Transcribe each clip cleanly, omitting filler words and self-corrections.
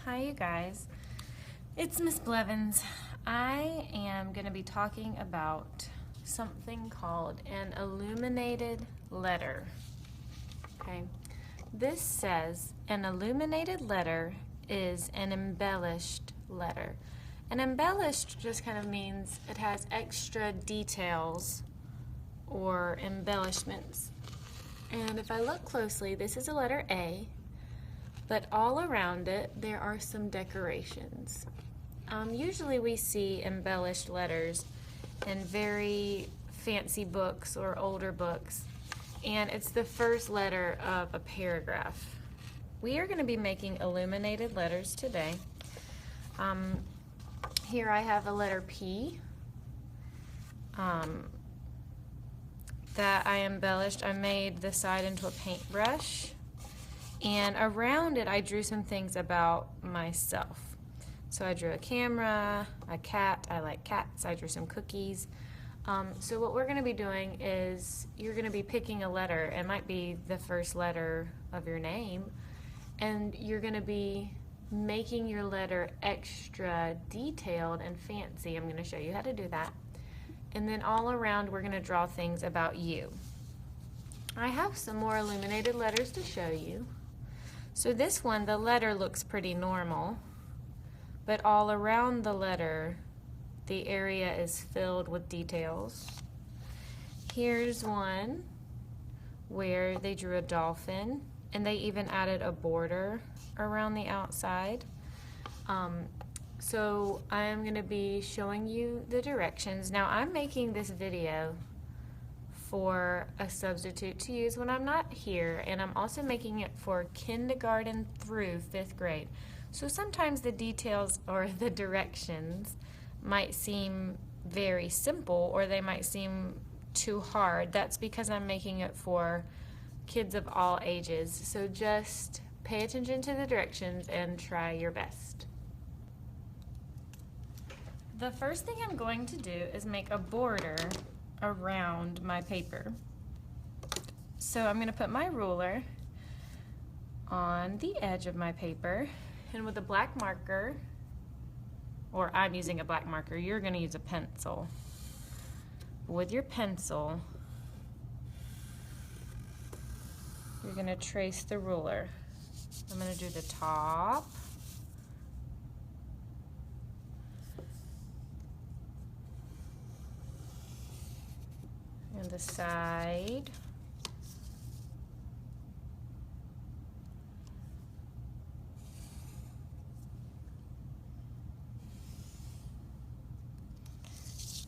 Hi you guys, it's Miss Blevins. I am going to be talking about something called an illuminated letter. Okay, this says an illuminated letter is an embellished letter. An embellished just kind of means it has extra details or embellishments. And if I look closely, this is a letter A. But all around it, there are some decorations. Usually we see embellished letters in very fancy books or older books, and it's the first letter of a paragraph. We are going to be making illuminated letters today. Here I have a letter P that I embellished. I made the side into a paintbrush. And around it, I drew some things about myself. So I drew a camera, a cat, I like cats, I drew some cookies. So what we're gonna be doing is you're gonna be picking a letter. It might be the first letter of your name. And you're gonna be making your letter extra detailed and fancy. I'm gonna show you how to do that. And then all around, we're gonna draw things about you. I have some more illuminated letters to show you. So this one, the letter looks pretty normal, but all around the letter, the area is filled with details. Here's one where they drew a dolphin, and they even added a border around the outside. So I'm going to be showing you the directions. Now I'm making this video for a substitute to use when I'm not here, and I'm also making it for kindergarten through 5th grade. So sometimes the details or the directions might seem very simple, or they might seem too hard. That's because I'm making it for kids of all ages. So just pay attention to the directions and try your best. The first thing I'm going to do is make a border around my paper. So I'm going to put my ruler on the edge of my paper, and with a black marker, or I'm using a black marker, you're going to use a pencil. With your pencil, you're going to trace the ruler. I'm going to do the top, and the side,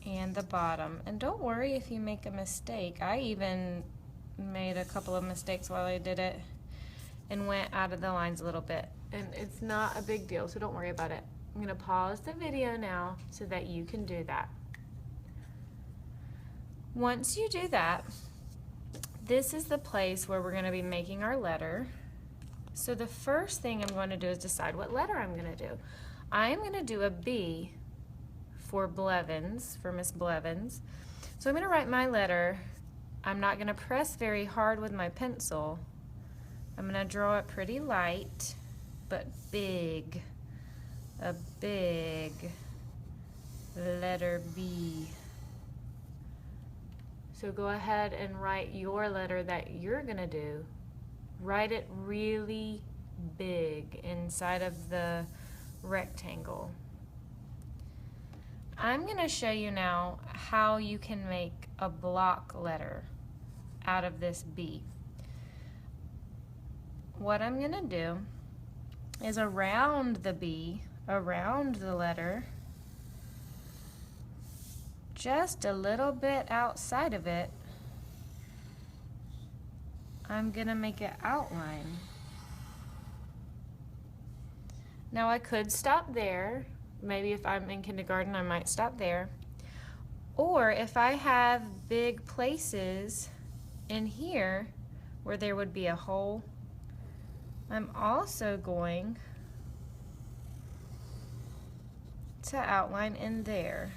and the bottom. And don't worry if you make a mistake. I even made a couple of mistakes while I did it and went out of the lines a little bit, and it's not a big deal, so don't worry about it. I'm going to pause the video now so that you can do that. Once you do that, this is the place where we're going to be making our letter. So the first thing I'm going to do is decide what letter I'm going to do. I'm going to do a B for Blevins, for Miss Blevins. So I'm going to write my letter. I'm not going to press very hard with my pencil. I'm going to draw it pretty light, but big. A big letter B. So go ahead and write your letter that you're going to do. Write it really big inside of the rectangle. I'm going to show you now how you can make a block letter out of this B. What I'm going to do is around the B, around the letter, just a little bit outside of it, I'm gonna make an outline. Now I could stop there. Maybe if I'm in kindergarten, I might stop there. Or if I have big places in here where there would be a hole, I'm also going to outline in there.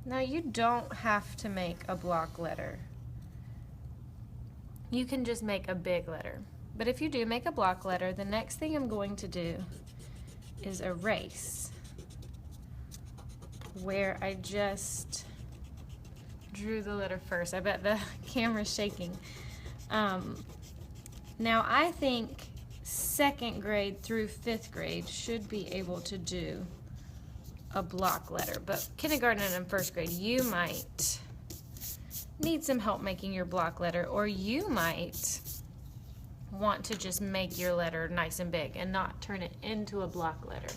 Now you don't have to make a block letter. You can just make a big letter. But if you do make a block letter, the next thing I'm going to do is erase, where I just drew the letter first. I bet the camera's shaking. Now I think 2nd grade through 5th grade should be able to do a block letter, but kindergarten and 1st grade, you might need some help making your block letter, or you might want to just make your letter nice and big and not turn it into a block letter.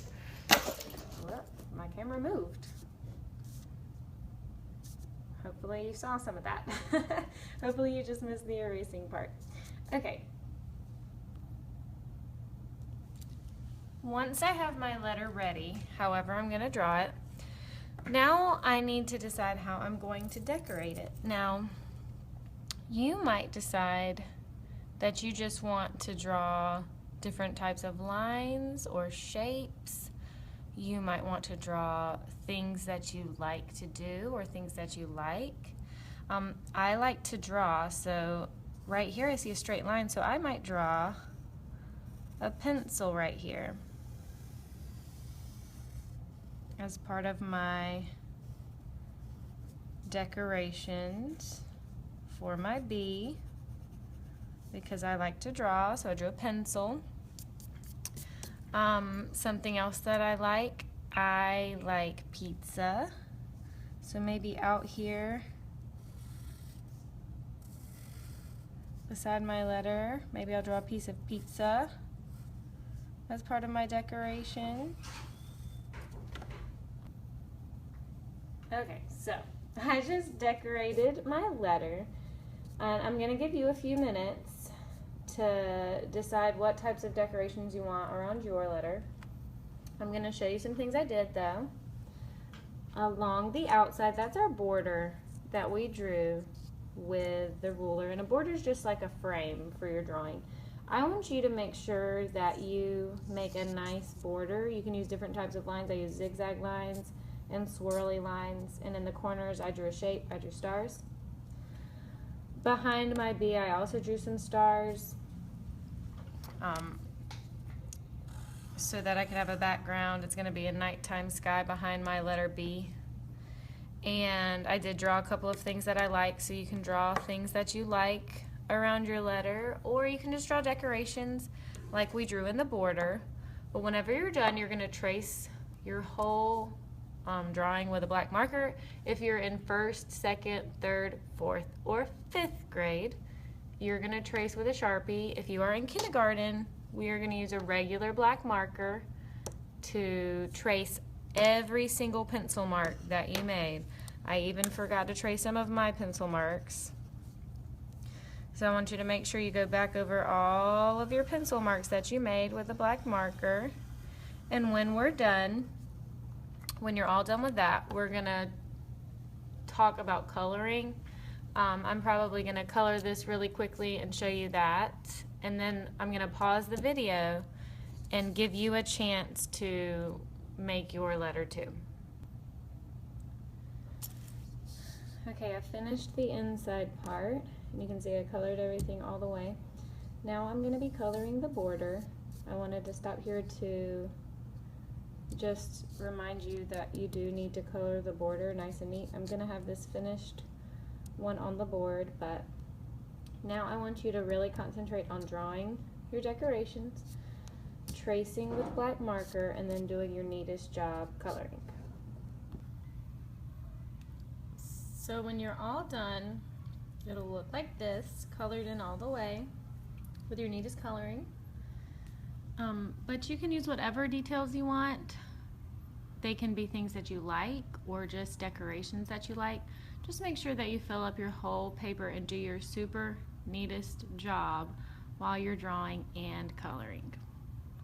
Well, my camera moved. Hopefully you saw some of that. Hopefully you just missed the erasing part. Okay. Once I have my letter ready, however I'm going to draw it, now I need to decide how I'm going to decorate it. Now, you might decide that you just want to draw different types of lines or shapes. You might want to draw things that you like to do or things that you like. I like to draw, so right here I see a straight line, so I might draw a pencil right here as part of my decorations for my bee, because I like to draw, so I drew a pencil. Something else that I like pizza, so maybe out here beside my letter, maybe I'll draw a piece of pizza as part of my decoration. Okay, so I just decorated my letter, and I'm going to give you a few minutes to decide what types of decorations you want around your letter. I'm going to show you some things I did though. Along the outside, that's our border that we drew with the ruler, and a border is just like a frame for your drawing. I want you to make sure that you make a nice border. You can use different types of lines. I use zigzag lines and swirly lines, and in the corners I drew a shape. I drew stars. Behind my bee I also drew some stars so that I could have a background. It's going to be a nighttime sky behind my letter B. And I did draw a couple of things that I like, so you can draw things that you like around your letter, or you can just draw decorations like we drew in the border. But whenever you're done, you're going to trace your whole drawing with a black marker. If you're in 1st, 2nd, 3rd, 4th, or 5th grade, you're going to trace with a Sharpie. If you are in kindergarten, we are going to use a regular black marker to trace every single pencil mark that you made. I even forgot to trace some of my pencil marks. So I want you to make sure you go back over all of your pencil marks that you made with a black marker. And when we're done, when you're all done with that, we're going to talk about coloring. I'm probably going to color this really quickly and show you that. And then I'm going to pause the video and give you a chance to make your letter too. Okay, I finished the inside part, and you can see I colored everything all the way. Now I'm going to be coloring the border. I wanted to stop here to just remind you that you do need to color the border nice and neat. I'm going to have this finished one on the board, but now I want you to really concentrate on drawing your decorations, tracing with black marker, and then doing your neatest job coloring. So when you're all done, it'll look like this, colored in all the way with your neatest coloring. But you can use whatever details you want. They can be things that you like or just decorations that you like. Just make sure that you fill up your whole paper and do your super neatest job while you're drawing and coloring.